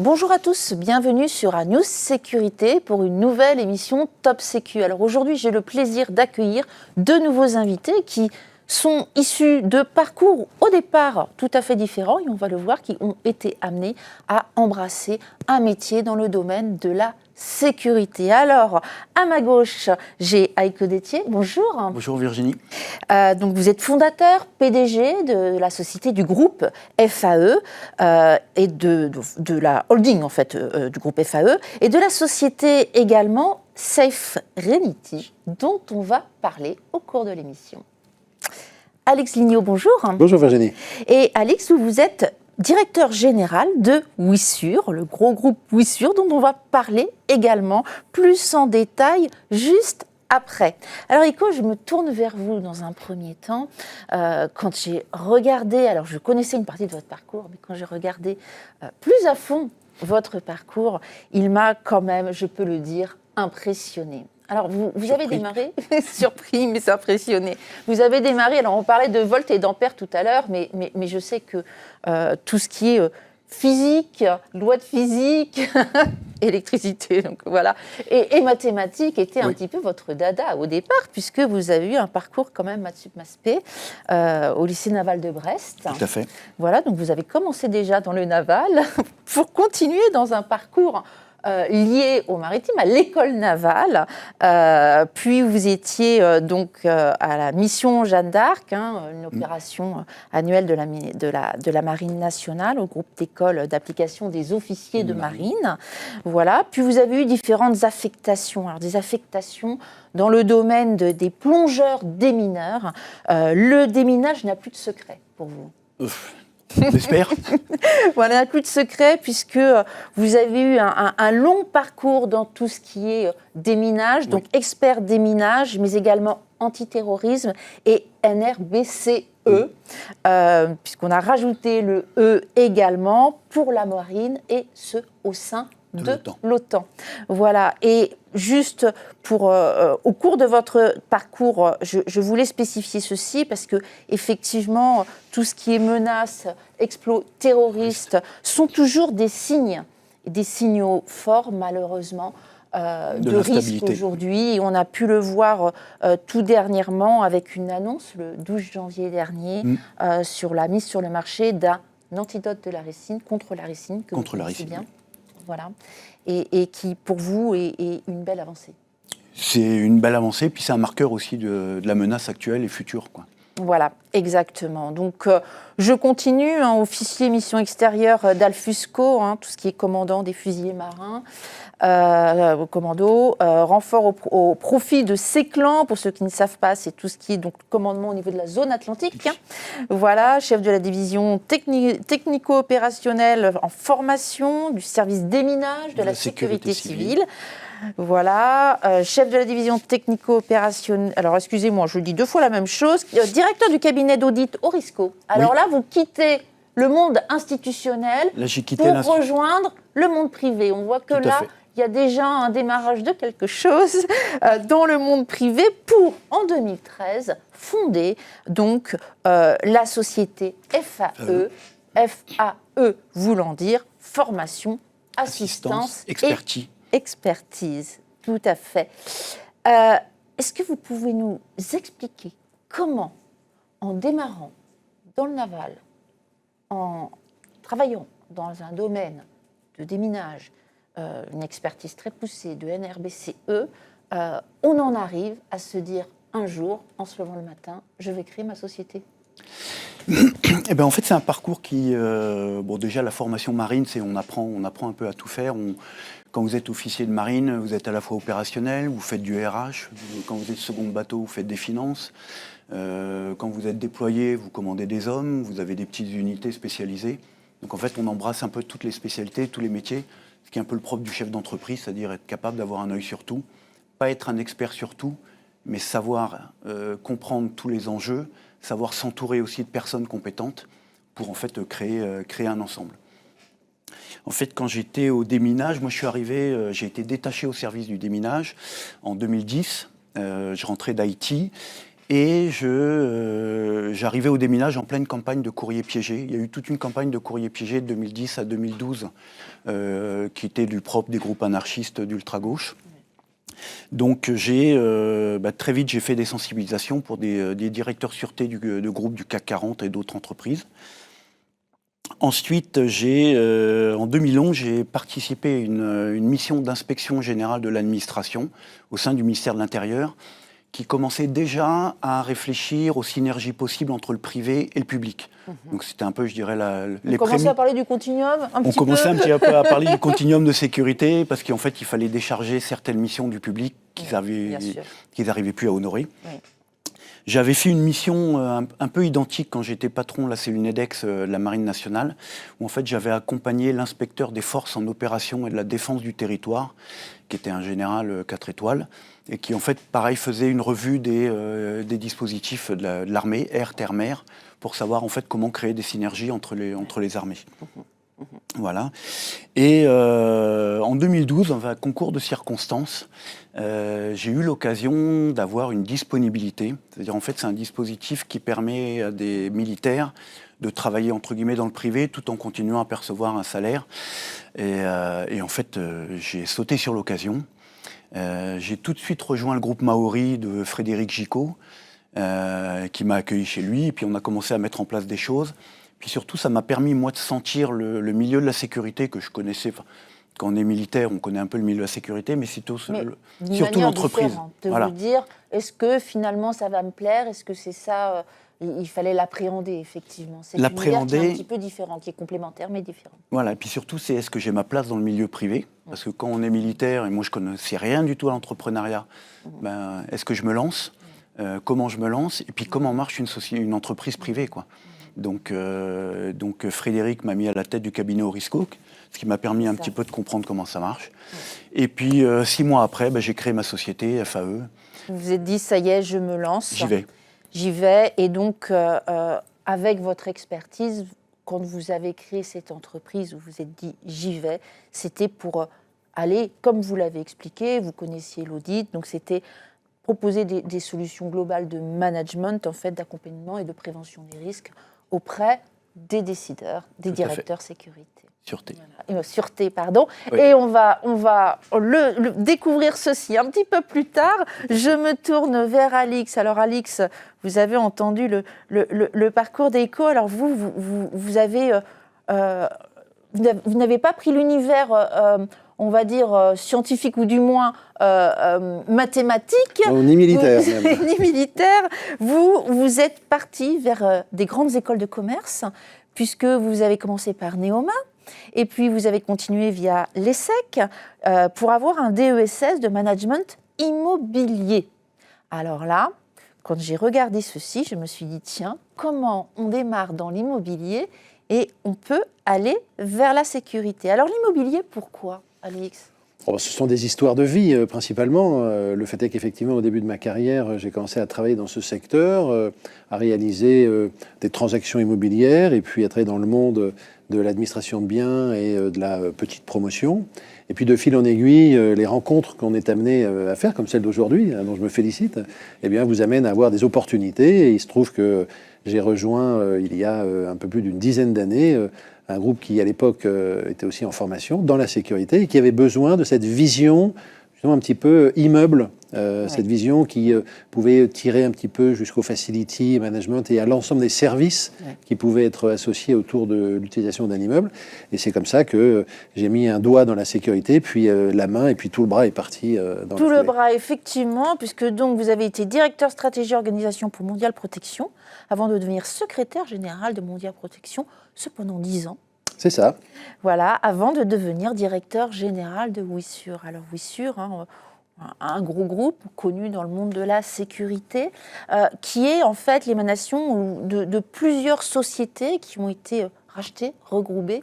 Bonjour à tous, bienvenue sur A News Sécurité pour une nouvelle émission Top Sécu. Alors aujourd'hui, j'ai le plaisir d'accueillir deux nouveaux invités qui sont issus de parcours au départ tout à fait différents et on va le voir, qui ont été amenés à embrasser un métier dans le domaine de la sécurité. Alors, à ma gauche, j'ai Heiko Détier. Bonjour. Bonjour Virginie. Donc vous êtes fondateur, PDG de la société du groupe FAE et de la holding en fait du groupe FAE et de la société également Safe Reality dont on va parler au cours de l'émission. Alex Lignot, bonjour. Bonjour Virginie. Et Alex, vous êtes directeur général de Wissure, le gros groupe Wissure, dont on va parler également plus en détail juste après. Alors Heiko, je me tourne vers vous dans un premier temps. Quand j'ai regardé, alors je connaissais une partie de votre parcours, mais quand j'ai regardé plus à fond votre parcours, il m'a quand même, je peux le dire, impressionné. Alors, vous avez démarré, surpris, mais c'est impressionné. Vous avez démarré, alors on parlait de volts et d'ampères tout à l'heure, mais je sais que tout ce qui est physique, loi de physique, électricité, donc voilà, et mathématiques était un petit peu votre dada au départ, puisque vous avez eu un parcours quand même maths sup maths spé au lycée naval de Brest. Tout à fait. Voilà, donc vous avez commencé déjà dans le naval pour continuer dans un parcours lié au maritime, à l'école navale, puis vous étiez donc à la mission Jeanne d'Arc, une opération annuelle de la Marine nationale, au groupe d'école d'application des officiers de marine. Voilà. Puis vous avez eu différentes affectations, alors des affectations dans le domaine des plongeurs démineurs. Le déminage n'a plus de secret pour vous. J'espère. Voilà, il n'y a plus de secret puisque vous avez eu un long parcours dans tout ce qui est déminage, donc expert déminage, mais également antiterrorisme et NRBCE, puisqu'on a rajouté le E également pour la marine et ce au sein de l'OTAN. Voilà, et juste au cours de votre parcours, je voulais spécifier ceci parce que effectivement, tout ce qui est menaces, exploits terroristes sont toujours des signaux forts malheureusement de risque aujourd'hui. Et on a pu le voir tout dernièrement avec une annonce le 12 janvier dernier sur la mise sur le marché d'un antidote de la ricine, contre la ricine, que vous connaissez bien. Voilà, et qui, pour vous, est une belle avancée. C'est une belle avancée, puis c'est un marqueur aussi de la menace actuelle et future, quoi. Voilà, exactement. Donc, je continue, officier mission extérieure d'Alfusco, tout ce qui est commandant des fusiliers marins, au commando, renfort au profit de Séclan, pour ceux qui ne savent pas, c'est tout ce qui est donc commandement au niveau de la zone atlantique. Voilà, chef de la division technico-opérationnelle en formation du service déminage de la sécurité civile. Voilà, chef de la division technico-opérationnelle. Alors, excusez-moi, je dis deux fois la même chose. Directeur du cabinet d'audit Orisco. Alors là, vous quittez le monde institutionnel pour rejoindre le monde privé. On voit que là, il y a déjà un démarrage de quelque chose dans le monde privé pour, en 2013, fonder donc la société FAE. FAE voulant dire formation, assistance expertise. Expertise, tout à fait. Est-ce que vous pouvez nous expliquer comment, en démarrant dans le naval, en travaillant dans un domaine de déminage, une expertise très poussée de NRBCE, on en arrive à se dire un jour, en se levant le matin, je vais créer ma société? Eh ben, en fait, c'est un parcours qui... déjà, la formation marine, on apprend un peu à tout faire. Quand vous êtes officier de marine, vous êtes à la fois opérationnel, vous faites du RH. Quand vous êtes second bateau, vous faites des finances. Quand vous êtes déployé, vous commandez des hommes, vous avez des petites unités spécialisées. Donc en fait, on embrasse un peu toutes les spécialités, tous les métiers, ce qui est un peu le propre du chef d'entreprise, c'est-à-dire être capable d'avoir un œil sur tout, pas être un expert sur tout, mais savoir comprendre tous les enjeux, savoir s'entourer aussi de personnes compétentes pour en fait créer un ensemble. En fait, quand j'étais au déminage, moi je suis arrivé, j'ai été détaché au service du déminage en 2010. Je rentrais d'Haïti Et j'arrivais au déminage en pleine campagne de courrier piégé. Il y a eu toute une campagne de courrier piégé de 2010 à 2012 qui était du propre des groupes anarchistes d'ultra-gauche. Donc très vite j'ai fait des sensibilisations pour des directeurs sûreté de groupes du CAC 40 et d'autres entreprises. Ensuite, en 2011, j'ai participé à une mission d'inspection générale de l'administration au sein du ministère de l'Intérieur qui commençait déjà à réfléchir aux synergies possibles entre le privé et le public. Donc c'était un peu, je dirais, les commençait à parler du continuum On commençait un petit peu à parler du continuum de sécurité parce qu'en fait, il fallait décharger certaines missions du public qu'ils n'arrivaient plus à honorer. Oui. J'avais fait une mission un peu identique quand j'étais patron de la cellule NEDEX de la Marine nationale, où en fait j'avais accompagné l'inspecteur des forces en opération et de la défense du territoire, qui était un général 4 étoiles, et qui en fait pareil faisait une revue des dispositifs de l'armée, air, terre, mer, pour savoir en fait comment créer des synergies entre les armées. Voilà. Et en 2012, dans un concours de circonstances, j'ai eu l'occasion d'avoir une disponibilité. C'est-à-dire, en fait, c'est un dispositif qui permet à des militaires de travailler, entre guillemets, dans le privé, tout en continuant à percevoir un salaire. Et en fait, j'ai sauté sur l'occasion. J'ai tout de suite rejoint le groupe Maori de Frédéric Gicot, qui m'a accueilli chez lui. Et puis, on a commencé à mettre en place des choses. Puis surtout, ça m'a permis, moi, de sentir le milieu de la sécurité que je connaissais. Quand on est militaire, on connaît un peu le milieu de la sécurité, mais surtout l'entreprise. De vous dire, est-ce que finalement ça va me plaire? Est-ce que c'est ça il fallait l'appréhender, effectivement. C'est un petit peu différent, qui est complémentaire, mais différent. Voilà, et puis surtout, c'est est-ce que j'ai ma place dans le milieu privé? Parce que quand on est militaire, et moi je ne connaissais rien du tout à l'entrepreneuriat, est-ce que je me lance? Comment je me lance? Et puis comment marche une entreprise privée, quoi. Donc Frédéric m'a mis à la tête du cabinet Orisco, ce qui m'a permis un petit peu de comprendre comment ça marche. Et puis 6 mois après, j'ai créé ma société, FAE. Vous vous êtes dit, ça y est, je me lance. J'y vais. Et donc, avec votre expertise, quand vous avez créé cette entreprise, où vous vous êtes dit, j'y vais, c'était pour aller, comme vous l'avez expliqué, vous connaissiez l'audit, donc c'était proposer des solutions globales de management, en fait, d'accompagnement et de prévention des risques auprès des décideurs, des directeurs sécurité. Sûreté. Voilà. Sûreté, pardon. Oui. Et on va le découvrir ceci un petit peu plus tard. Je me tourne vers Alix. Alors Alix, vous avez entendu le parcours d'Eiko. Alors vous n'avez pas pris l'univers, on va dire, scientifique ou du moins mathématique. Non, ni militaire. Ni militaire. Vous êtes parti vers des grandes écoles de commerce, puisque vous avez commencé par Neoma, et puis vous avez continué via l'ESSEC pour avoir un DESS de management immobilier. Alors là, quand j'ai regardé ceci, je me suis dit, tiens, comment on démarre dans l'immobilier et on peut aller vers la sécurité. Alors l'immobilier, pourquoi, Alix ? Ce sont des histoires de vie, principalement. Le fait est qu'effectivement, au début de ma carrière, j'ai commencé à travailler dans ce secteur, à réaliser des transactions immobilières, et puis à travailler dans le monde de l'administration de biens et de la petite promotion. Et puis de fil en aiguille, les rencontres qu'on est amené à faire, comme celle d'aujourd'hui, dont je me félicite, eh bien, vous amènent à avoir des opportunités. Et il se trouve que j'ai rejoint, il y a un peu plus d'une dizaine d'années, un groupe qui, à l'époque, était aussi en formation dans la sécurité et qui avait besoin de cette vision, justement, un petit peu immeuble, cette vision qui pouvait tirer un petit peu jusqu'au facility management et à l'ensemble des services qui pouvaient être associés autour de l'utilisation d'un immeuble. Et c'est comme ça que j'ai mis un doigt dans la sécurité, puis la main, et puis tout le bras est parti dans tout le bras, effectivement, puisque donc vous avez été directeur stratégie organisation pour Mondial Protection, avant de devenir secrétaire général de Mondial Protection, ce pendant 10 ans. C'est ça. Voilà, avant de devenir directeur général de Wissure. Alors Wissure, un gros groupe connu dans le monde de la sécurité, qui est en fait l'émanation de plusieurs sociétés qui ont été rachetées, regroupées,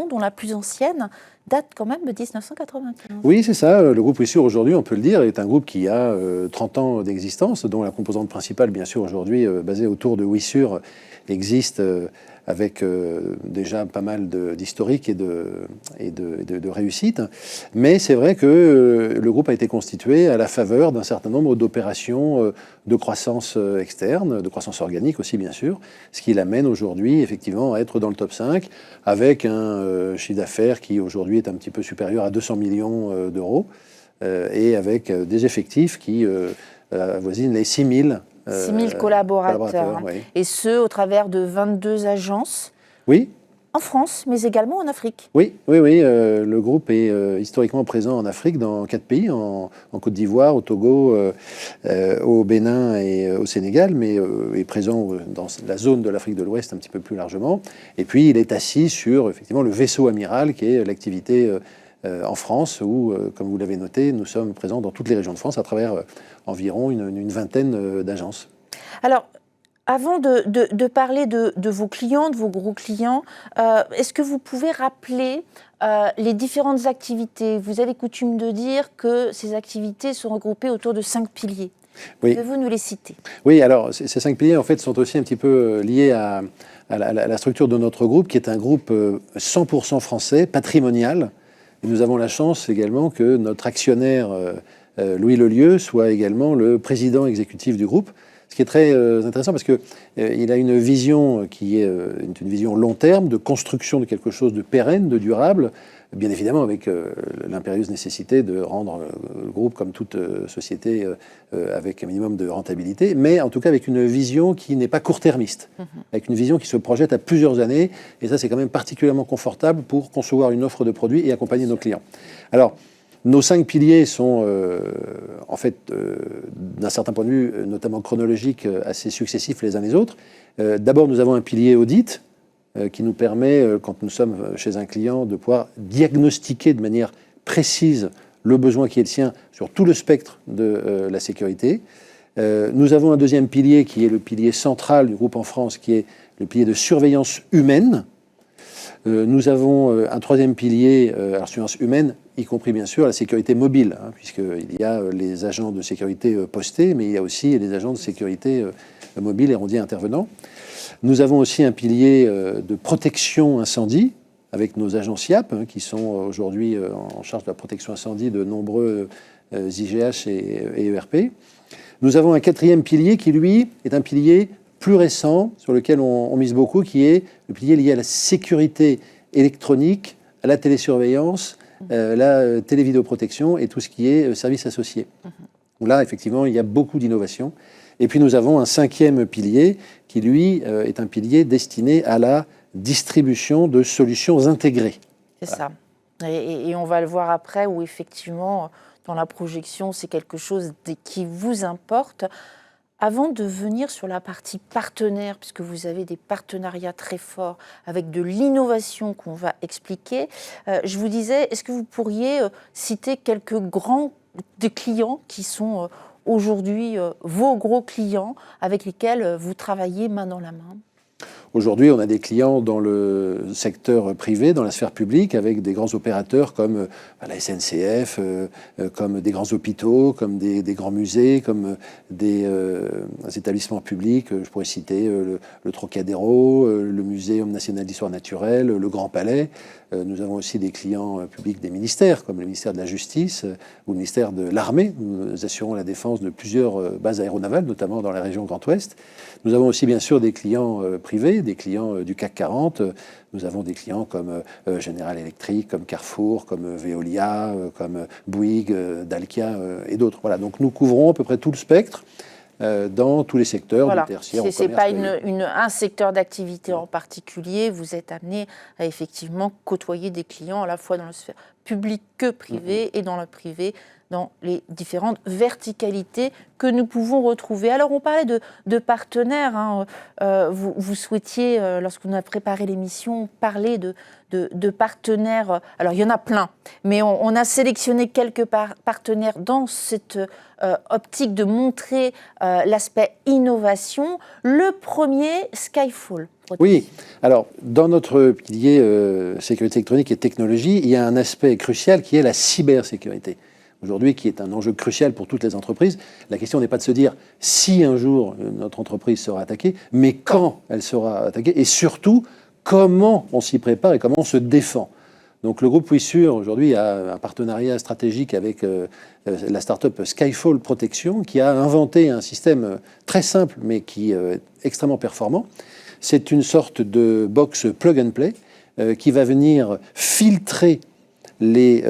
dont la plus ancienne date quand même de 1995. Oui, c'est ça. Le groupe Wissure, aujourd'hui, on peut le dire, est un groupe qui a 30 ans d'existence, dont la composante principale, bien sûr, aujourd'hui, basée autour de Wissure, existe avec déjà pas mal d'historique et de réussite. Mais c'est vrai que le groupe a été constitué à la faveur d'un certain nombre d'opérations de croissance externe, de croissance organique aussi bien sûr, ce qui l'amène aujourd'hui effectivement à être dans le top 5, avec un chiffre d'affaires qui aujourd'hui est un petit peu supérieur à 200 millions d'euros, et avec des effectifs qui avoisinent les 6 000 collaborateurs, oui. Et ce, au travers de 22 agences. Oui. En France, mais également en Afrique. Oui. Le groupe est historiquement présent en Afrique, dans 4 pays, en Côte d'Ivoire, au Togo, au Bénin et au Sénégal, mais est présent dans la zone de l'Afrique de l'Ouest un petit peu plus largement. Et puis, il est assis sur, effectivement, le vaisseau amiral, qui est l'activité en France, où, comme vous l'avez noté, nous sommes présents dans toutes les régions de France, à travers environ une vingtaine d'agences. Alors, avant de parler de vos clients, de vos gros clients, est-ce que vous pouvez rappeler les différentes activités? Vous avez coutume de dire que ces activités sont regroupées autour de 5 piliers. Oui. Pouvez-vous nous les citer? Oui, alors ces 5 piliers, en fait, sont aussi un petit peu liés à la structure de notre groupe, qui est un groupe 100% français, patrimonial. Et nous avons la chance également que notre actionnaire, Louis Lelieu, soit également le président exécutif du groupe. Ce qui est très intéressant parce qu'il a une vision qui est une vision long terme, de construction de quelque chose de pérenne, de durable, bien évidemment avec l'impérieuse nécessité de rendre le groupe, comme toute société, avec un minimum de rentabilité, mais en tout cas avec une vision qui n'est pas court-termiste, avec une vision qui se projette à plusieurs années, et ça c'est quand même particulièrement confortable pour concevoir une offre de produits et accompagner nos clients. Alors, nos 5 piliers sont, en fait, d'un certain point de vue, notamment chronologique, assez successifs les uns les autres. D'abord, nous avons un pilier audit qui nous permet, quand nous sommes chez un client, de pouvoir diagnostiquer de manière précise le besoin qui est le sien sur tout le spectre de la sécurité. Nous avons un deuxième pilier qui est le pilier central du groupe en France, qui est le pilier de surveillance humaine. Nous avons un troisième pilier, la surveillance humaine, y compris bien sûr la sécurité mobile, puisqu'il y a les agents de sécurité postés, mais il y a aussi les agents de sécurité mobile et rondiers intervenants. Nous avons aussi un pilier de protection incendie, avec nos agents SIAP, qui sont aujourd'hui en charge de la protection incendie de nombreux IGH et ERP. Nous avons un quatrième pilier qui, lui, est un pilier plus récent, sur lequel on mise beaucoup, qui est le pilier lié à la sécurité électronique, à la télésurveillance, la télévidéoprotection et tout ce qui est services associés. Donc là, effectivement, il y a beaucoup d'innovations. Et puis nous avons un cinquième pilier qui, lui, est un pilier destiné à la distribution de solutions intégrées. C'est ça. Et on va le voir après, où effectivement, dans la projection, c'est quelque chose qui vous importe. Avant de venir sur la partie partenaire, puisque vous avez des partenariats très forts avec de l'innovation qu'on va expliquer, je vous disais, est-ce que vous pourriez citer quelques grands des clients qui sont aujourd'hui vos gros clients avec lesquels vous travaillez main dans la main? Aujourd'hui, on a des clients dans le secteur privé, dans la sphère publique, avec des grands opérateurs comme la SNCF, comme des grands hôpitaux, comme des grands musées, comme des établissements publics. Je pourrais citer le Trocadéro, le Muséum national d'histoire naturelle, le Grand Palais. Nous avons aussi des clients publics des ministères, comme le ministère de la Justice ou le ministère de l'Armée. Nous assurons la défense de plusieurs bases aéronavales, notamment dans la région Grand Ouest. Nous avons aussi bien sûr des clients privés, des clients du CAC 40. Nous avons des clients comme General Electric, comme Carrefour, comme Veolia, comme Bouygues, Dalkia et d'autres. Voilà, donc nous couvrons à peu près tout le spectre dans tous les secteurs, voilà. Du tertiaire. Ce n'est pas un secteur d'activité en particulier. Vous êtes amené à effectivement côtoyer des clients à la fois dans la sphère publique que privée et dans le privé, dans les différentes verticalités que nous pouvons retrouver. Alors, on parlait de partenaires. Hein. Vous souhaitiez, lorsqu'on a préparé l'émission, parler de partenaires. Alors, il y en a plein, mais on a sélectionné quelques partenaires dans cette optique de montrer l'aspect innovation. Le premier, Skyfall. Oui, alors dans notre pilier sécurité électronique et technologie, il y a un aspect crucial qui est la cybersécurité. aujourd'hui, qui est un enjeu crucial pour toutes les entreprises. La question n'est pas de se dire si un jour notre entreprise sera attaquée, mais quand elle sera attaquée, et surtout, comment on s'y prépare et comment on se défend. Donc le groupe Wissure, aujourd'hui, a un partenariat stratégique avec la start-up Skyfall Protection, qui a inventé un système très simple, mais qui est extrêmement performant. C'est une sorte de box plug-and-play qui va venir filtrer les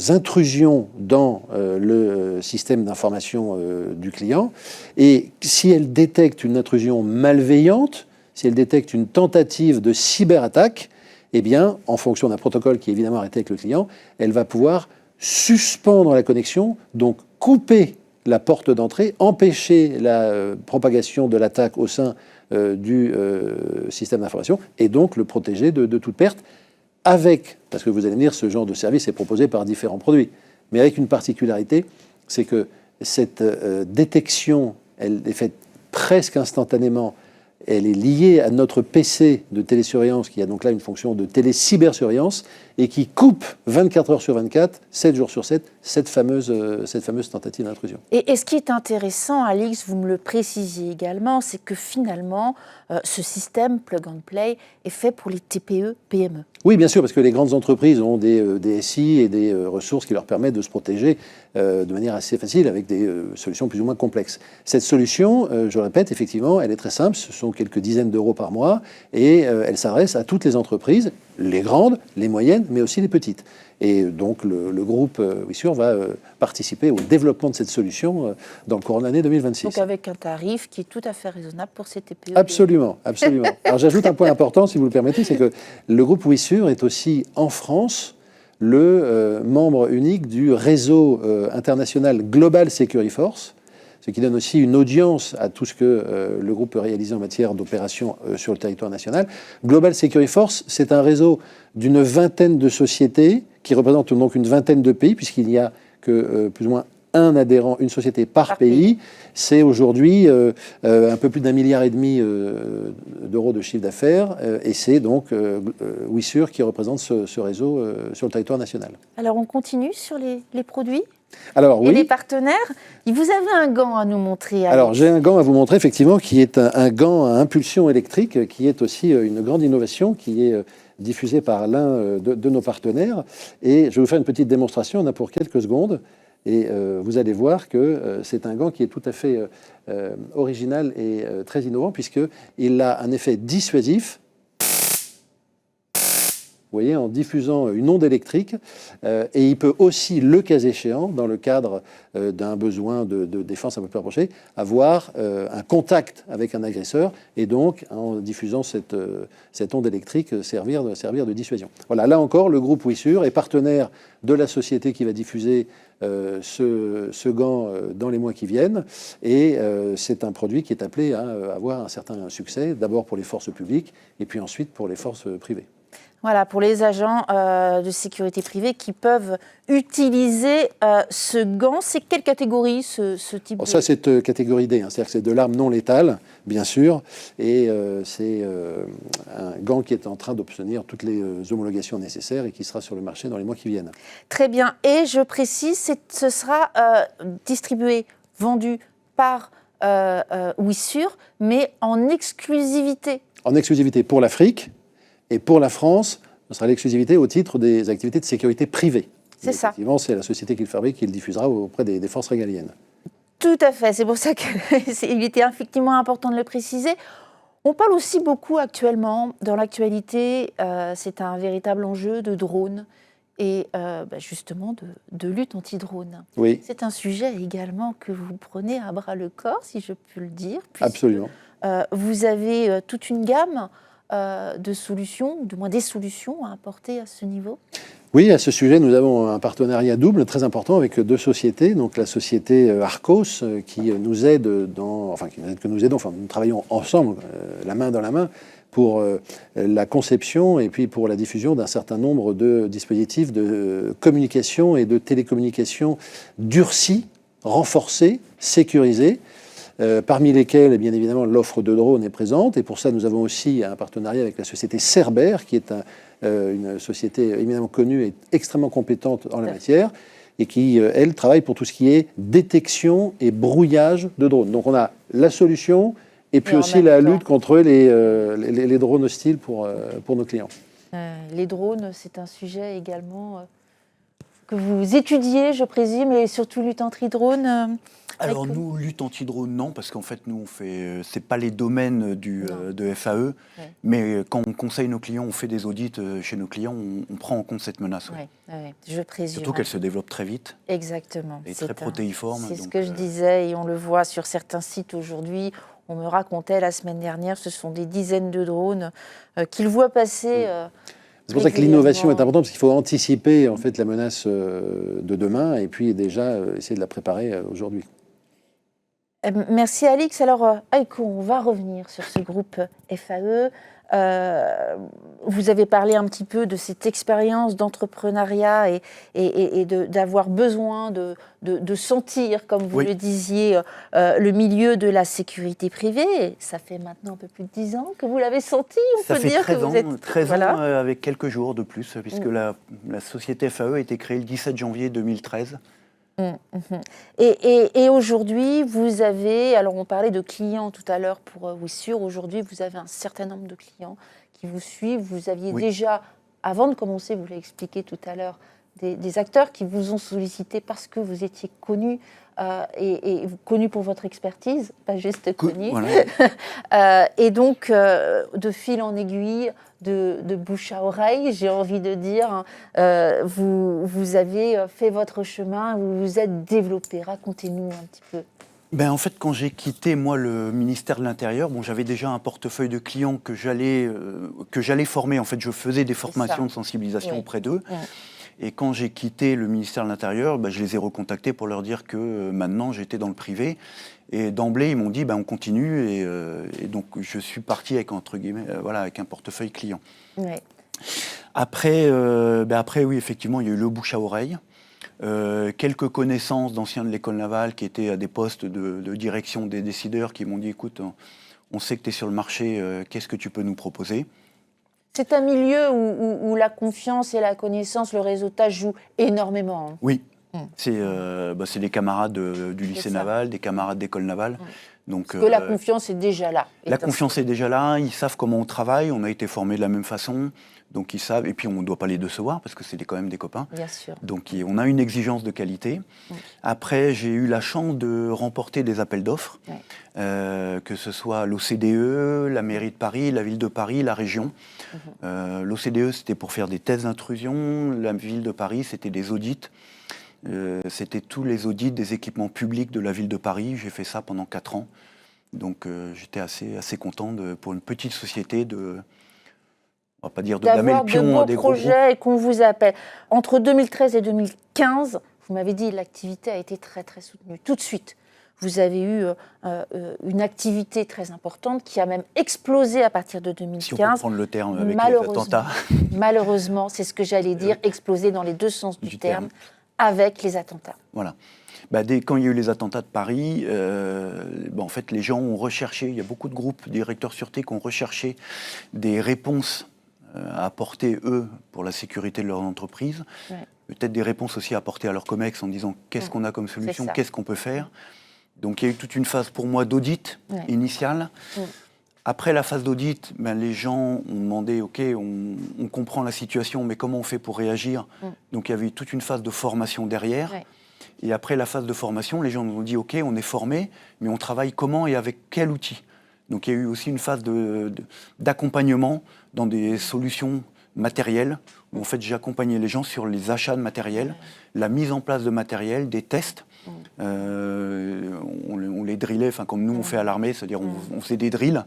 intrusions dans le système d'information du client. Et si elle détecte une intrusion malveillante, si elle détecte une tentative de cyberattaque, eh bien, en fonction d'un protocole qui est évidemment arrêté avec le client, elle va pouvoir suspendre la connexion, donc couper la porte d'entrée, empêcher la propagation de l'attaque au sein du système d'information et donc le protéger de toute perte avec, parce que vous allez me dire, ce genre de service est proposé par différents produits, mais avec une particularité, c'est que cette détection, elle est faite presque instantanément. Elle est liée à notre PC de télésurveillance, qui a donc là une fonction de télécybersurveillance, et qui coupe 24 heures sur 24, 7 jours sur 7, cette fameuse tentative d'intrusion. Et ce qui est intéressant, Alix, vous me le précisiez également, c'est que finalement, ce système plug and play est fait pour les TPE, PME. Oui, bien sûr, parce que les grandes entreprises ont des SI et des ressources qui leur permettent de se protéger de manière assez facile avec des solutions plus ou moins complexes. Cette solution, je le répète, effectivement, elle est très simple, ce sont quelques dizaines d'euros par mois et elle s'adresse à toutes les entreprises, les grandes, les moyennes, mais aussi les petites. Et donc le groupe Wissure va participer au développement de cette solution dans le courant de l'année 2026. Donc avec un tarif qui est tout à fait raisonnable pour ces TPE. Absolument, absolument. Alors j'ajoute un point important, si vous le permettez, c'est que le groupe Wissure est aussi en France le membre unique du réseau international Global Security Force, ce qui donne aussi une audience à tout ce que le groupe peut réaliser en matière d'opérations sur le territoire national. Global Security Force, c'est un réseau d'une vingtaine de sociétés qui représentent donc une vingtaine de pays, puisqu'il n'y a que plus ou moins un adhérent, une société par pays. C'est aujourd'hui un peu plus d'1,5 milliard d'euros de chiffre d'affaires, et c'est donc Wissure qui représente ce réseau sur le territoire national. Alors on continue sur les produits ? Alors, oui. Et les partenaires, vous avez un gant à nous montrer. Alors, j'ai un gant à vous montrer, effectivement, qui est un gant à impulsion électrique, qui est aussi une grande innovation, qui est diffusée par l'un de nos partenaires. Et je vais vous faire une petite démonstration, on a pour quelques secondes. Et vous allez voir que c'est un gant qui est tout à fait original et très innovant, puisqu'il a un effet dissuasif. Vous voyez, en diffusant une onde électrique, et il peut aussi, le cas échéant, dans le cadre d'un besoin de défense un peu plus rapproché, avoir un contact avec un agresseur, et donc, en diffusant cette onde électrique, servir de dissuasion. Voilà, là encore, le groupe Wissure est partenaire de la société qui va diffuser ce gant dans les mois qui viennent, et c'est un produit qui est appelé à avoir un certain succès, d'abord pour les forces publiques, et puis ensuite pour les forces privées. Voilà, pour les agents de sécurité privée qui peuvent utiliser ce gant. C'est quelle catégorie, ce type de... Ça, c'est catégorie D, hein, c'est-à-dire que c'est de l'arme non létale, bien sûr, et c'est un gant qui est en train d'obtenir toutes les homologations nécessaires et qui sera sur le marché dans les mois qui viennent. Très bien. Et je précise, ce sera distribué, vendu par Wissure, mais en exclusivité. En exclusivité pour l'Afrique. Et pour la France, ce sera l'exclusivité au titre des activités de sécurité privée. C'est ça. Effectivement, c'est la société qui le fabrique qui le diffusera auprès des forces régaliennes. Tout à fait. C'est pour ça qu'il était effectivement important de le préciser. On parle aussi beaucoup actuellement, dans l'actualité, c'est un véritable enjeu de drones et justement de lutte anti-drone. Oui. C'est un sujet également que vous prenez à bras-le-corps, si je peux le dire. Absolument. Vous avez toute une gamme de solutions, ou du moins des solutions à apporter à ce niveau? Oui, à ce sujet, nous avons un partenariat double très important avec deux sociétés. Donc la société Arcos qui nous aide nous travaillons ensemble, la main dans la main, pour la conception et puis pour la diffusion d'un certain nombre de dispositifs de communication et de télécommunication durcis, renforcés, sécurisés. Parmi lesquels, bien évidemment, l'offre de drones est présente. Et pour ça, nous avons aussi un partenariat avec la société Cerber, qui est une société éminemment connue et extrêmement compétente en la matière, et qui, elle, travaille pour tout ce qui est détection et brouillage de drones. Donc on a la solution et puis en aussi même la temps. lutte contre les drones hostiles pour nos clients. Les drones, c'est un sujet également que vous étudiez, je présume, et surtout lutte anti-drone. Alors nous, lutte anti-drone, non, parce qu'en fait, nous, on fait, c'est pas les domaines de FAE, mais quand on conseille nos clients, on fait des audits chez nos clients, on prend en compte cette menace. Je présume. Surtout qu'elle se développe très vite. Exactement. Et très protéiforme. C'est ce que je disais, et on le voit sur certains sites aujourd'hui. On me racontait la semaine dernière, ce sont des dizaines de drones qu'ils voient passer. C'est pour ça que l'innovation est importante, parce qu'il faut anticiper en fait la menace de demain et puis déjà essayer de la préparer aujourd'hui. Merci Alix. Alors Heiko, on va revenir sur ce groupe FAE. Vous avez parlé un petit peu de cette expérience d'entrepreneuriat et d'avoir besoin de sentir, comme vous le disiez, le milieu de la sécurité privée. Ça fait maintenant un peu plus de 10 ans que vous l'avez senti, Ça fait 13 ans avec quelques jours de plus, puisque la société FAE a été créée le 17 janvier 2013. Et aujourd'hui, vous avez, alors on parlait de clients tout à l'heure pour Wissure, aujourd'hui vous avez un certain nombre de clients qui vous suivent. Vous aviez déjà, avant de commencer, vous l'avez expliqué tout à l'heure, des acteurs qui vous ont sollicité parce que vous étiez connu et connu pour votre expertise, pas juste connu. Voilà. Et donc, de fil en aiguille, de bouche à oreille, j'ai envie de dire, vous avez fait votre chemin, vous vous êtes développé. Racontez-nous un petit peu. En fait, quand j'ai quitté, moi, le ministère de l'Intérieur, j'avais déjà un portefeuille de clients que j'allais former. En fait, je faisais des formations de sensibilisation auprès d'eux. Et quand j'ai quitté le ministère de l'Intérieur, je les ai recontactés pour leur dire que maintenant, j'étais dans le privé. Et d'emblée, ils m'ont dit, on continue. Et donc, je suis parti avec, entre guillemets, avec un portefeuille client. Après, oui, effectivement, il y a eu le bouche à oreille. Quelques connaissances d'anciens de l'école navale qui étaient à des postes de direction des décideurs qui m'ont dit, écoute, on sait que tu es sur le marché, qu'est-ce que tu peux nous proposer ? C'est un milieu où la confiance et la connaissance, le réseautage jouent énormément. Oui, c'est des camarades du lycée naval, des camarades d'école navale. Donc, la confiance est déjà là. La confiance est déjà là, ils savent comment on travaille, on a été formés de la même façon, donc ils savent, et puis on ne doit pas les décevoir parce que c'est quand même des copains. Bien sûr. Donc on a une exigence de qualité. Après, j'ai eu la chance de remporter des appels d'offres, que ce soit l'OCDE, la mairie de Paris, la ville de Paris, la région. L'OCDE, c'était pour faire des tests d'intrusion, la ville de Paris, c'était des audits. C'était tous les audits des équipements publics de la ville de Paris. J'ai fait ça pendant 4 ans. Donc j'étais assez content pour une petite société on va pas dire de damer le pion à des gros projets groupes. Et qu'on vous appelle. Entre 2013 et 2015, vous m'avez dit l'activité a été très très soutenue. Tout de suite, vous avez eu une activité très importante qui a même explosé à partir de 2015. Si on peut prendre le terme avec les attentats. Malheureusement, c'est ce que j'allais dire, explosé dans les deux sens du terme. Avec les attentats. Voilà. Quand il y a eu les attentats de Paris, en fait, les gens ont recherché, il y a beaucoup de groupes, directeurs sûreté, qui ont recherché des réponses à apporter, eux, pour la sécurité de leur entreprise. Peut-être des réponses aussi à apporter à leurs COMEX en disant qu'est-ce qu'on a comme solution, qu'est-ce qu'on peut faire. Donc il y a eu toute une phase pour moi d'audit initiale. Après la phase d'audit, les gens ont demandé, OK, on comprend la situation, mais comment on fait pour réagir ? Donc il y avait eu toute une phase de formation derrière. Et après la phase de formation, les gens nous ont dit, OK, on est formés, mais on travaille comment et avec quel outil ? Donc il y a eu aussi une phase d'accompagnement dans des solutions matérielles, où en fait j'ai accompagné les gens sur les achats de matériel, la mise en place de matériel, des tests. On les drillait, comme nous on fait à l'armée, c'est-à-dire on faisait des drills.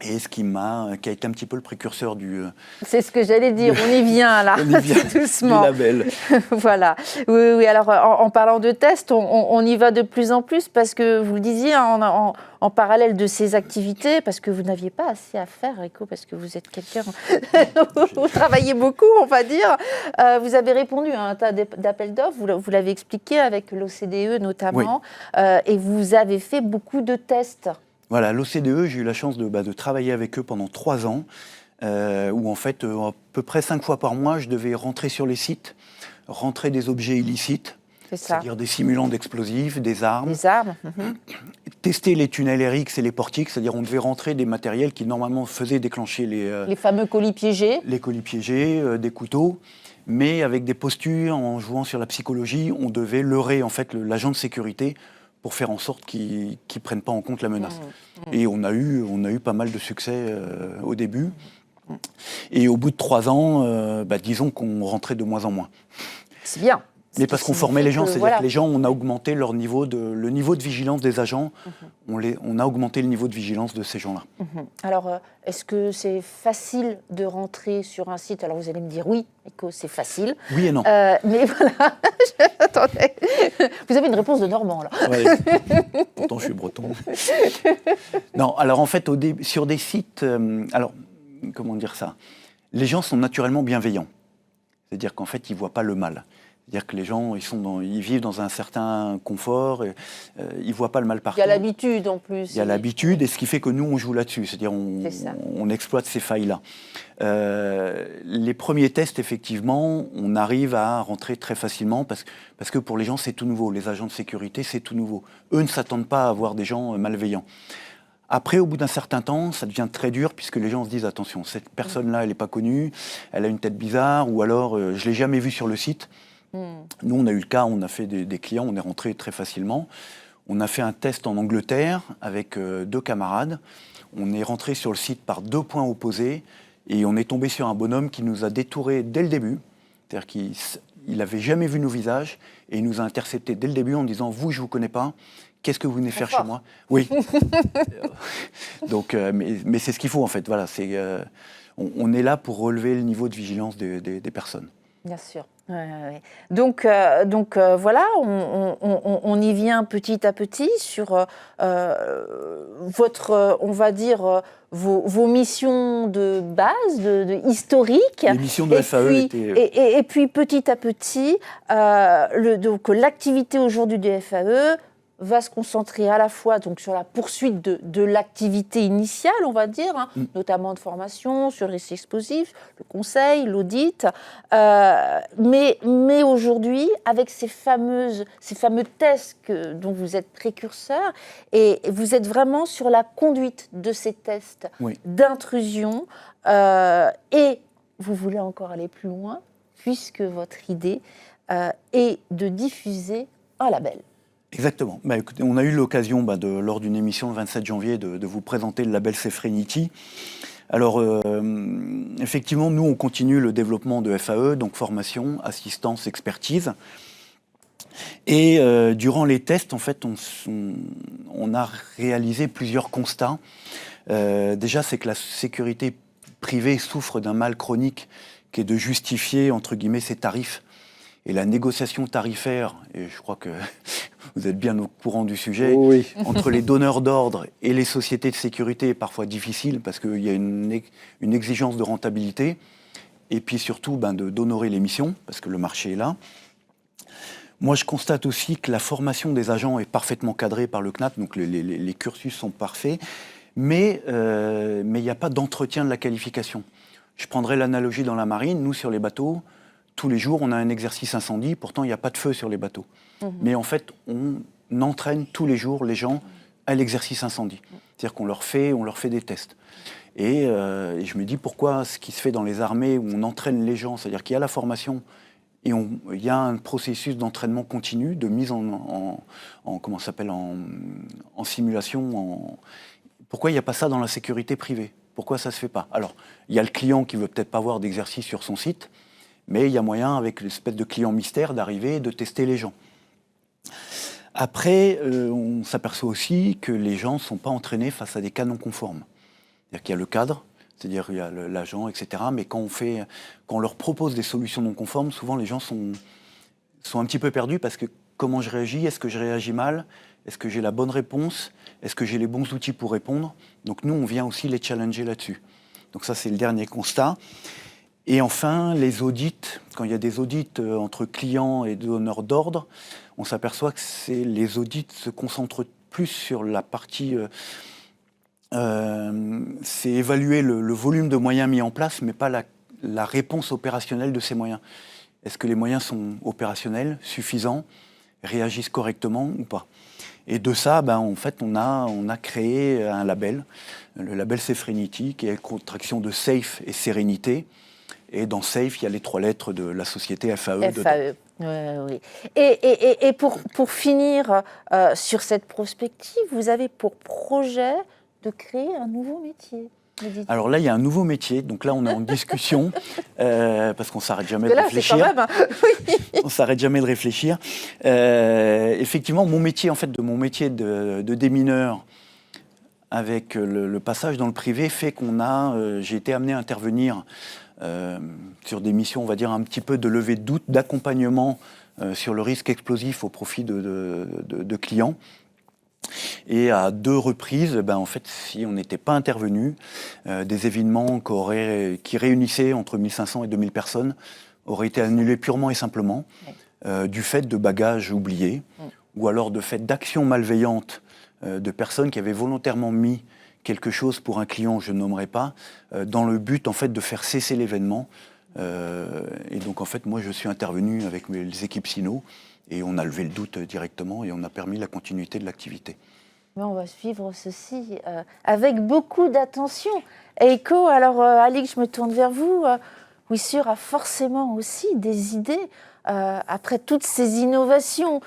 Et ce qui a été un petit peu le précurseur du... C'est ce que j'allais dire, on y vient là, doucement. Du label. Voilà. Oui, alors en parlant de tests, on y va de plus en plus parce que vous le disiez en parallèle de ces activités, parce que vous n'aviez pas assez à faire, Heiko, parce que vous êtes quelqu'un... vous travaillez beaucoup, on va dire. Vous avez répondu à un tas d'appels d'offres, vous l'avez expliqué avec l'OCDE notamment, et vous avez fait beaucoup de tests. Voilà, l'OCDE, j'ai eu la chance de travailler avec eux pendant 3 ans. où en fait, à peu près 5 fois par mois, je devais rentrer sur les sites, rentrer des objets illicites, C'est ça. c'est-à-dire des simulants d'explosifs, des armes, Les armes. tester les tunnels RX et les portiques, c'est-à-dire on devait rentrer des matériels qui normalement faisaient déclencher Les fameux colis piégés. les colis piégés, des couteaux, mais avec des postures, en jouant sur la psychologie, on devait leurrer en fait l'agent de sécurité pour faire en sorte qu'il ne prenne pas en compte la menace. Et on a eu pas mal de succès au début. Et au bout de 3 ans, disons qu'on rentrait de moins en moins. C'est bien. Mais parce qu'on formait les gens, c'est-à-dire voilà. que les gens, on a augmenté le niveau de vigilance des agents, on a augmenté le niveau de vigilance de ces gens-là. Alors, est-ce que c'est facile de rentrer sur un site? Alors, vous allez me dire oui, Nico, c'est facile. Oui et non. Mais voilà, attendez. Vous avez une réponse de Normand, là. Ouais. Pourtant, je suis breton. Non, alors en fait, sur des sites, alors, comment dire ça? Les gens sont naturellement bienveillants. C'est-à-dire qu'en fait, ils ne voient pas le mal. C'est-à-dire que les gens, ils vivent dans un certain confort, et, ils ne voient pas le mal partout. Il y a l'habitude, en plus. Il y a l'habitude, et ce qui fait que nous, on joue là-dessus. C'est-à-dire on exploite ces failles-là. Les premiers tests, effectivement, on arrive à rentrer très facilement, parce que pour les gens, c'est tout nouveau. Les agents de sécurité, c'est tout nouveau. Eux ne s'attendent pas à avoir des gens malveillants. Après, au bout d'un certain temps, ça devient très dur, puisque les gens se disent, attention, cette personne-là, elle n'est pas connue, elle a une tête bizarre, ou alors, je ne l'ai jamais vue sur le site. Nous, on a eu le cas, on a fait des clients, on est rentré très facilement. On a fait un test en Angleterre avec 2 camarades. On est rentré sur le site par 2 points opposés et on est tombé sur un bonhomme qui nous a détouré dès le début. C'est-à-dire qu'il n'avait jamais vu nos visages et il nous a interceptés dès le début en disant « Vous, je ne vous connais pas. Qu'est-ce que vous venez faire chez moi ?» Oui. Donc, mais c'est ce qu'il faut en fait. Voilà, on est là pour relever le niveau de vigilance des personnes. Bien sûr. Ouais. Donc voilà, on y vient petit à petit sur votre, on va dire, vos missions de base, historiques. Les missions de FAE étaient... Et puis petit à petit, donc l'activité aujourd'hui de FAE va se concentrer à la fois donc, sur la poursuite de l'activité initiale, on va dire, notamment de formation sur le risque explosif, le conseil, l'audit, mais aujourd'hui, avec ces fameux tests dont vous êtes précurseur, et vous êtes vraiment sur la conduite de ces tests d'intrusion, et vous voulez encore aller plus loin, puisque votre idée est de diffuser un label. Exactement. Écoutez, on a eu l'occasion, lors d'une émission le 27 janvier, de vous présenter le label Safrenity. Alors, effectivement, nous, on continue le développement de FAE, donc formation, assistance, expertise. Et durant les tests, en fait, on a réalisé plusieurs constats. Déjà, c'est que la sécurité privée souffre d'un mal chronique qui est de justifier, entre guillemets, ses tarifs. Et la négociation tarifaire, et je crois que vous êtes bien au courant du sujet, entre les donneurs d'ordre et les sociétés de sécurité est parfois difficile parce qu'il y a une exigence de rentabilité et puis surtout d'honorer les missions parce que le marché est là. Moi, je constate aussi que la formation des agents est parfaitement cadrée par le CNAT, donc les cursus sont parfaits, mais il n'y a pas d'entretien de la qualification. Je prendrai l'analogie dans la marine, nous sur les bateaux, tous les jours, on a un exercice incendie, pourtant il n'y a pas de feu sur les bateaux. Mais en fait, on entraîne tous les jours les gens à l'exercice incendie. C'est-à-dire qu'on leur fait des tests. Et je me dis pourquoi ce qui se fait dans les armées où on entraîne les gens, c'est-à-dire qu'il y a la formation et il y a un processus d'entraînement continu, de mise en simulation. Pourquoi il n'y a pas ça dans la sécurité privée? Pourquoi ça ne se fait pas? Alors, il y a le client qui ne veut peut-être pas avoir d'exercice sur son site, mais il y a moyen, avec l'espèce de client mystère, d'arriver et de tester les gens. Après, on s'aperçoit aussi que les gens ne sont pas entraînés face à des cas non conformes. C'est-à-dire qu'il y a le cadre, c'est-à-dire qu'il y a l'agent, etc. Mais quand on leur propose des solutions non conformes, souvent les gens sont un petit peu perdus parce que comment je réagis? Est-ce que je réagis mal? Est-ce que j'ai la bonne réponse? Est-ce que j'ai les bons outils pour répondre? Donc nous, on vient aussi les challenger là-dessus. Donc ça, c'est le dernier constat. Et enfin, les audits, quand il y a des audits entre clients et donneurs d'ordre, on s'aperçoit que les audits se concentrent plus sur la partie c'est évaluer le volume de moyens mis en place, mais pas la réponse opérationnelle de ces moyens. Est-ce que les moyens sont opérationnels, suffisants, réagissent correctement ou pas? Et de ça, en fait, on a créé un label, le label Safrenity, qui est la contraction de Safe et Sérénité. Et dans Safe, il y a les 3 lettres de la société FAE. FAE. Oui. Et pour finir sur cette prospective, vous avez pour projet de créer un nouveau métier. Alors là, il y a un nouveau métier. Donc là, on est en discussion parce qu'on ne s'arrête jamais de réfléchir. Quand même, oui. On ne s'arrête jamais de réfléchir. Effectivement, mon métier de démineur, avec le passage dans le privé, fait j'ai été amené à intervenir sur des missions, on va dire, un petit peu de levée de doute, d'accompagnement sur le risque explosif au profit de clients. Et à 2 reprises, en fait, si on n'était pas intervenu, des événements qui réunissaient entre 1500 et 2000 personnes auraient été annulés purement et simplement du fait de bagages oubliés ou alors de fait d'actions malveillantes de personnes qui avaient volontairement mis quelque chose pour un client, je ne nommerai pas, dans le but en fait de faire cesser l'événement. Et donc en fait, moi je suis intervenu avec les équipes Sino et on a levé le doute directement et on a permis la continuité de l'activité. Mais on va suivre ceci avec beaucoup d'attention. Eiko, alors Alix, je me tourne vers vous. Wissur a forcément aussi des idées après toutes ces innovations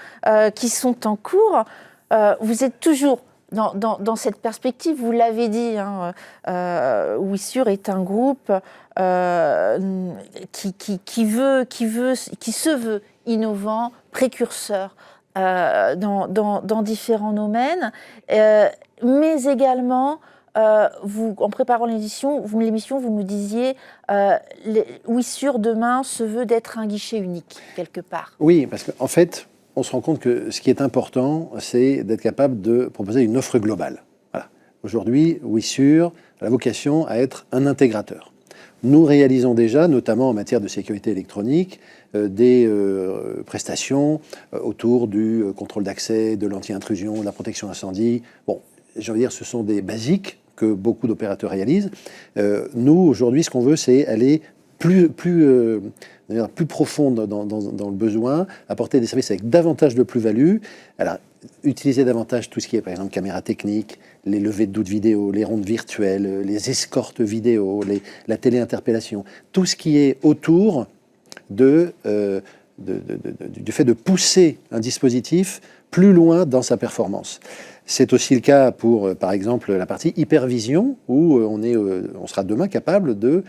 qui sont en cours. Vous êtes toujours dans cette perspective, vous l'avez dit, Wissur est un groupe qui se veut innovant, précurseur dans différents domaines, mais également, en préparant l'émission, vous me disiez, Wissur demain se veut d'être un guichet unique, quelque part. Oui, parce qu'en fait, on se rend compte que ce qui est important, c'est d'être capable de proposer une offre globale. Voilà. Aujourd'hui, Wissur a la vocation à être un intégrateur. Nous réalisons déjà, notamment en matière de sécurité électronique, des prestations autour du contrôle d'accès, de l'anti-intrusion, de la protection incendie. Bon, j'ai envie de dire, ce sont des basiques que beaucoup d'opérateurs réalisent. Nous, aujourd'hui, ce qu'on veut, c'est aller plus profond dans le besoin, apporter des services avec davantage de plus-value. Alors, utiliser davantage tout ce qui est, par exemple, caméra technique, les levées de doute vidéo, les rondes virtuelles, les escortes vidéo, la téléinterpellation, tout ce qui est autour du fait de pousser un dispositif plus loin dans sa performance. C'est aussi le cas pour, par exemple, la partie hypervision, où on sera demain capable de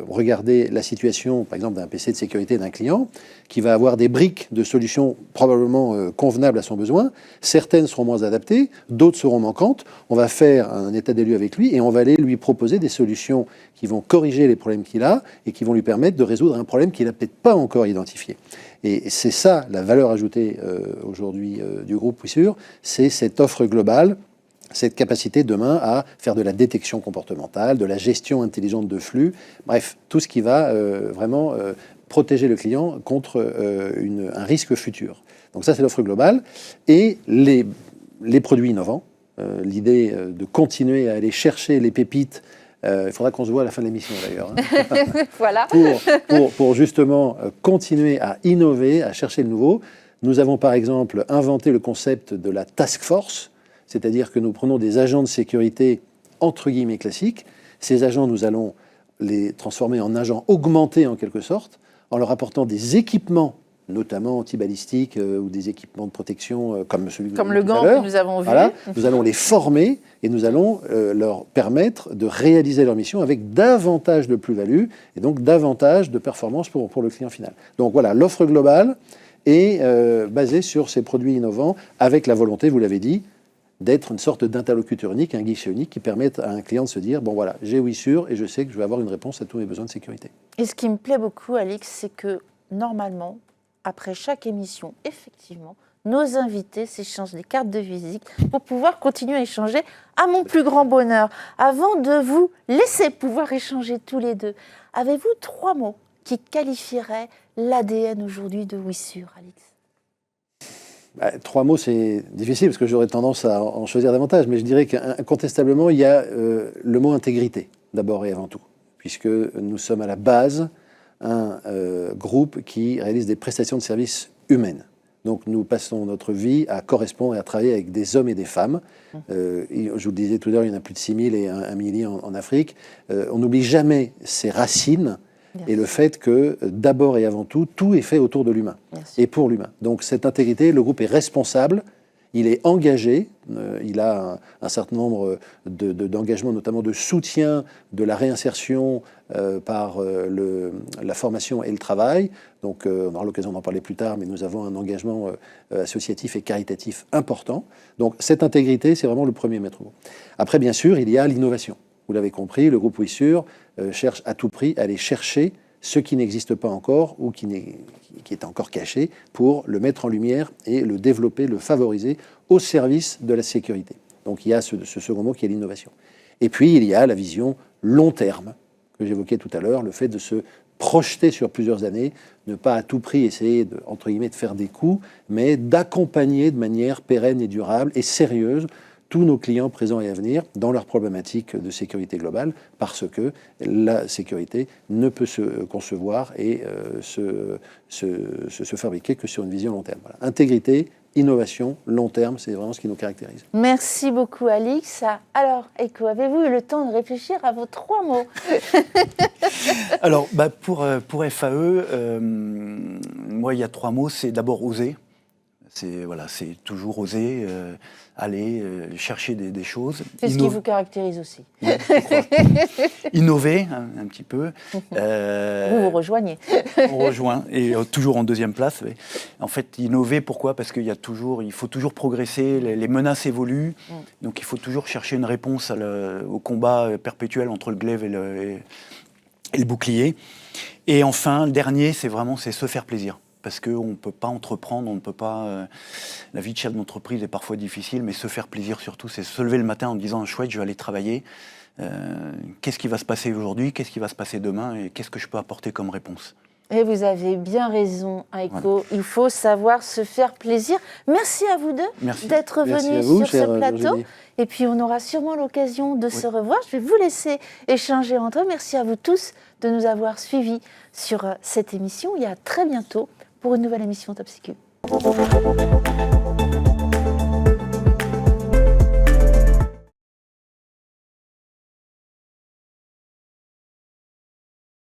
regarder la situation, par exemple, d'un PC de sécurité d'un client, qui va avoir des briques de solutions probablement convenables à son besoin. Certaines seront moins adaptées, d'autres seront manquantes. On va faire un état des lieux avec lui et on va aller lui proposer des solutions qui vont corriger les problèmes qu'il a et qui vont lui permettre de résoudre un problème qu'il n'a peut-être pas encore identifié. Et c'est ça la valeur ajoutée aujourd'hui du groupe Wissur, c'est cette offre globale, cette capacité demain à faire de la détection comportementale, de la gestion intelligente de flux, bref, tout ce qui va vraiment protéger le client contre un risque futur. Donc ça, c'est l'offre globale. Et les produits innovants, l'idée de continuer à aller chercher les pépites. Il faudra qu'on se voit à la fin de l'émission d'ailleurs. Voilà. Pour justement continuer à innover, à chercher le nouveau. Nous avons par exemple inventé le concept de la task force, c'est-à-dire que nous prenons des agents de sécurité entre guillemets classiques. Ces agents, nous allons les transformer en agents augmentés en quelque sorte, en leur apportant des équipements, notamment antibalistiques ou des équipements de protection comme celui comme le gant que nous avons vu. Voilà, nous allons les former et nous allons leur permettre de réaliser leur mission avec davantage de plus-value et donc davantage de performance pour le client final. Donc voilà, l'offre globale est basée sur ces produits innovants avec la volonté, vous l'avez dit, d'être une sorte d'interlocuteur unique, un guichet unique qui permette à un client de se dire, bon voilà, j'ai Wissur et je sais que je vais avoir une réponse à tous mes besoins de sécurité. Et ce qui me plaît beaucoup, Alix, c'est que normalement, après chaque émission, effectivement, nos invités s'échangent des cartes de visite pour pouvoir continuer à échanger à mon plus grand bonheur. Avant de vous laisser pouvoir échanger tous les deux, avez-vous 3 mots qui qualifieraient l'ADN aujourd'hui de Wissur, Alix ? 3 mots, c'est difficile parce que j'aurais tendance à en choisir davantage, mais je dirais qu'incontestablement, il y a le mot intégrité, d'abord et avant tout, puisque nous sommes à la base un groupe qui réalise des prestations de services humaines. Donc nous passons notre vie à correspondre et à travailler avec des hommes et des femmes. Je vous le disais tout à l'heure, il y en a plus de 6 000 et 1 millier en Afrique. On n'oublie jamais ces racines et le fait que d'abord et avant tout, tout est fait autour de l'humain et pour l'humain. Donc cette intégrité, le groupe est responsable, il est engagé, il a un certain nombre d'engagements, notamment de soutien de la réinsertion par la formation et le travail. Donc on aura l'occasion d'en parler plus tard, mais nous avons un engagement associatif et caritatif important. Donc cette intégrité, c'est vraiment le premier maître mot. Après, bien sûr, il y a l'innovation. Vous l'avez compris, le groupe Wissur cherche à tout prix à aller chercher ce qui n'existe pas encore ou qui est encore caché pour le mettre en lumière et le développer, le favoriser au service de la sécurité. Donc il y a ce second mot qui est l'innovation. Et puis il y a la vision long terme que j'évoquais tout à l'heure, le fait de se projeter sur plusieurs années, ne pas à tout prix essayer de, entre guillemets, de faire des coups, mais d'accompagner de manière pérenne et durable et sérieuse tous nos clients présents et à venir dans leurs problématiques de sécurité globale, parce que la sécurité ne peut se concevoir et se fabriquer que sur une vision long terme. Voilà. Intégrité, innovation, long terme, c'est vraiment ce qui nous caractérise. Merci beaucoup, Alix. Alors, Eiko, avez-vous eu le temps de réfléchir à vos 3 mots? Alors, pour FAE, moi, il y a 3 mots. C'est d'abord oser. C'est toujours oser aller chercher des choses. C'est ce qui vous caractérise aussi. Oui, je crois. Innover un petit peu. Vous rejoignez. On rejoint, et toujours en deuxième place. Oui. En fait, innover, pourquoi? Parce qu'il faut toujours progresser, les menaces évoluent, donc il faut toujours chercher une réponse au combat perpétuel entre le glaive et le bouclier. Et enfin, le dernier, c'est se faire plaisir. Parce qu'on ne peut pas entreprendre, on ne peut pas... la vie de chef d'entreprise est parfois difficile, mais se faire plaisir surtout, c'est se lever le matin en disant « chouette, je vais aller travailler. Qu'est-ce qui va se passer aujourd'hui? Qu'est-ce qui va se passer demain? Et qu'est-ce que je peux apporter comme réponse ?» Et vous avez bien raison, Eiko. Voilà. Il faut savoir se faire plaisir. Merci à vous deux d'être venus sur ce plateau. Virginie. Et puis, on aura sûrement l'occasion de se revoir. Je vais vous laisser échanger entre eux. Merci à vous tous de nous avoir suivis sur cette émission. Et à très bientôt pour une nouvelle émission Top Sécu.